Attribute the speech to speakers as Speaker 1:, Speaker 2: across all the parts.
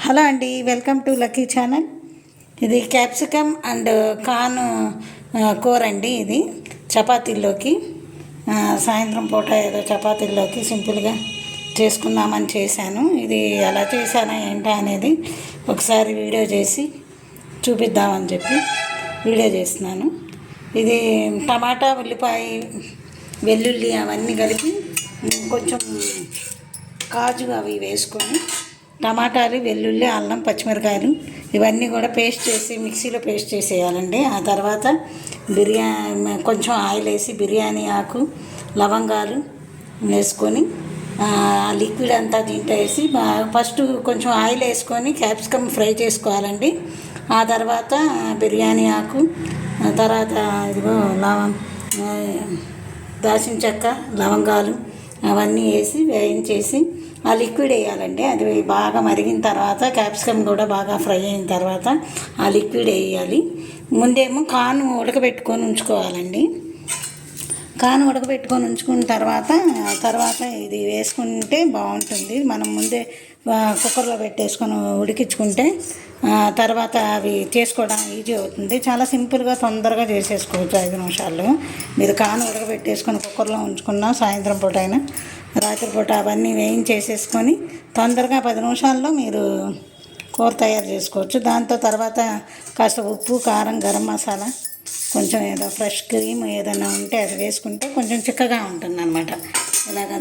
Speaker 1: Hello అండి, welcome to lucky channel. ఇది capsicum and corn కూర అండి. ఇది చపాతీల్లోకి సాయంత్రం పూట ఏదో చపాతీల్లోకి సింపుల్గా చేసుకుందామని చేశాను. ఇది ఎలా చేశానా ఏంటా అనేది ఒకసారి వీడియో చేసి చూపిద్దామని చెప్పి వీడియో చేస్తున్నాను. ఇది టమాటా, ఉల్లిపాయ, వెల్లుల్లి అవన్నీ కలిపి కొంచెం కాజు అవి వేసుకొని టమాటాలు, వెల్లుల్లి, అల్లం, పచ్చిమిరకాయలు ఇవన్నీ కూడా పేస్ట్ చేసి మిక్సీలో పేస్ట్ చేసేయాలండి. ఆ తర్వాత కొంచెం ఆయిల్ వేసి బిర్యానీ ఆకు, లవంగాలు వేసుకొని ఆ లిక్విడ్ అంతా దీంట్లో వేసి ఫస్ట్ కొంచెం ఆయిల్ వేసుకొని క్యాప్సికమ్ ఫ్రై చేసుకోవాలండి. ఆ తర్వాత బిర్యానీ ఆకు, తర్వాత ఇదిగో దాల్చిన చెక్క, లవంగాలు అవన్నీ వేసి వేయించేసి ఆ లిక్విడ్ వేయాలండి. అది బాగా మరిగిన తర్వాత క్యాప్సికమ్ కూడా బాగా ఫ్రై అయిన తర్వాత ఆ లిక్విడ్ వేయాలి. ముందేమో కార్న్ ఉడకబెట్టుకొని ఉంచుకోవాలండి. కార్న్ ఉడకబెట్టుకొని ఉంచుకున్న తర్వాత ఇది వేసుకుంటే బాగుంటుంది. మనం ముందే కుక్కర్లో పెట్టేసుకొని ఉడికించుకుంటే తర్వాత అవి చేసుకోవడం ఈజీ అవుతుంది. చాలా సింపుల్గా తొందరగా చేసేసుకోవచ్చు 5 నిమిషాల్లో. మీరు కార్న్ ఉడకబెట్టేసుకొని కుక్కర్లో ఉంచుకున్న సాయంత్రం పూట అయినా రాత్రిపూట అవన్నీ వేయించేసేసుకొని తొందరగా 10 నిమిషాల్లో మీరు కూర తయారు చేసుకోవచ్చు. దాంతో తర్వాత కాస్త ఉప్పు, కారం, గరం మసాలా, కొంచెం ఏదో ఫ్రెష్ క్రీమ్ ఏదైనా ఉంటే అది వేసుకుంటే కొంచెం చిక్కగా ఉంటుంది అన్నమాట. ఇలాగ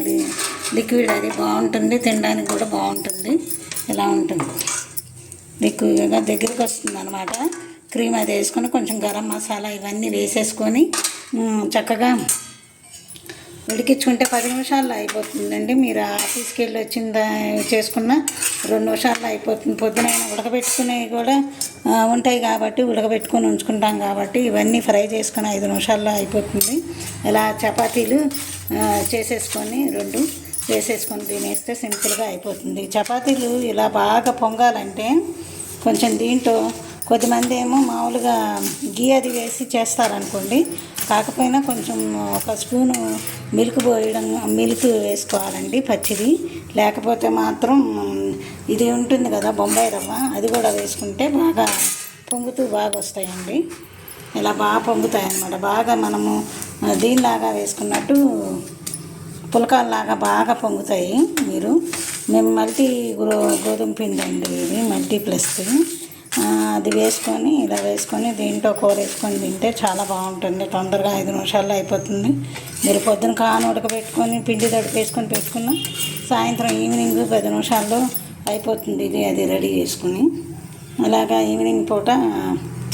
Speaker 1: లిక్విడ్ అది బాగుంటుంది, తినడానికి కూడా బాగుంటుంది. ఇలా ఉంటుంది, లిక్విడ్గా దగ్గరికి వస్తుంది అన్నమాట. క్రీమ్ అది వేసుకొని కొంచెం గరం మసాలా ఇవన్నీ వేసేసుకొని చక్కగా ఉడికించుకుంటే 10 నిమిషాల్లో అయిపోతుందండి. మీరు ఆఫీస్కి వెళ్ళి చేసుకున్న 2 నిమిషాల్లో అయిపోతుంది. పొద్దునైనా ఉడకబెట్టుకునేవి కూడా ఉంటాయి కాబట్టి ఉడకబెట్టుకొని ఉంచుకుంటాం కాబట్టి ఇవన్నీ ఫ్రై చేసుకొని 5 నిమిషాల్లో అయిపోతుంది. ఇలా చపాతీలు చేసేసుకొని 2 వేసేసుకొని తినేస్తే సింపుల్గా అయిపోతుంది. చపాతీలు ఇలా బాగా పొంగాలంటే కొంచెం దీంట్లో కొద్దిమంది ఏమో మామూలుగా గీ అది వేసి చేస్తారనుకోండి. కాకపోయినా కొంచెం 1 స్పూను మిల్క్ వేసుకోవాలండి, పచ్చిది. లేకపోతే మాత్రం ఇది ఉంటుంది కదా బొంబాయి రవ్వ, అది కూడా వేసుకుంటే బాగా పొంగుతూ బాగా వస్తాయండి. ఇలా బాగా పొంగుతాయి అన్నమాట. బాగా మనము దీనిలాగా వేసుకున్నట్టు పులకాల్లాగా బాగా పొంగుతాయి. మేము గోధుమ పిండి అండి, ఇది మల్టీప్లస్. అది వేసుకొని ఇలా వేసుకొని దీంట్లో కూర వేసుకొని తింటే చాలా బాగుంటుంది. తొందరగా 5 నిమిషాల్లో అయిపోతుంది. మీరు పొద్దున కార్న్ ఉడకబెట్టుకొని పిండి తడిపేసుకొని పెట్టుకున్న సాయంత్రం ఈవినింగ్ 10 నిమిషాల్లో అయిపోతుంది. అది రెడీ చేసుకుని అలాగా ఈవినింగ్ పూట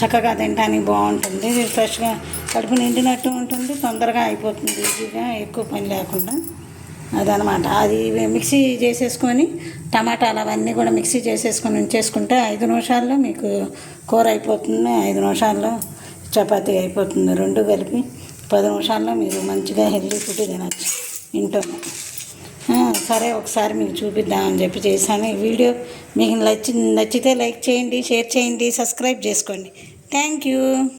Speaker 1: చక్కగా తినడానికి బాగుంటుంది. ఫ్రెష్గా కడుపు నిండినట్టు ఉంటుంది, తొందరగా అయిపోతుంది, ఈజీగా, ఎక్కువ పని లేకుండా. అదనమాట. అది మిక్సీ చేసేసుకొని టమాటాలు అవన్నీ కూడా మిక్సీ చేసేసుకొని ఉంచేసుకుంటే 5 నిమిషాల్లో మీకు కూర అయిపోతుంది. 5 నిమిషాల్లో చపాతీ అయిపోతుంది. 2 కలిపి 10 నిమిషాల్లో మీరు మంచిగా హెల్దీ ఫుడ్ తినచ్చు ఇంట్లోనే. సరే, ఒకసారి మీకు చూపిద్దామని చెప్పి చేశాను. ఈ వీడియో మీకు నచ్చితే లైక్ చేయండి, షేర్ చేయండి, సబ్స్క్రైబ్ చేసుకోండి. Thank you.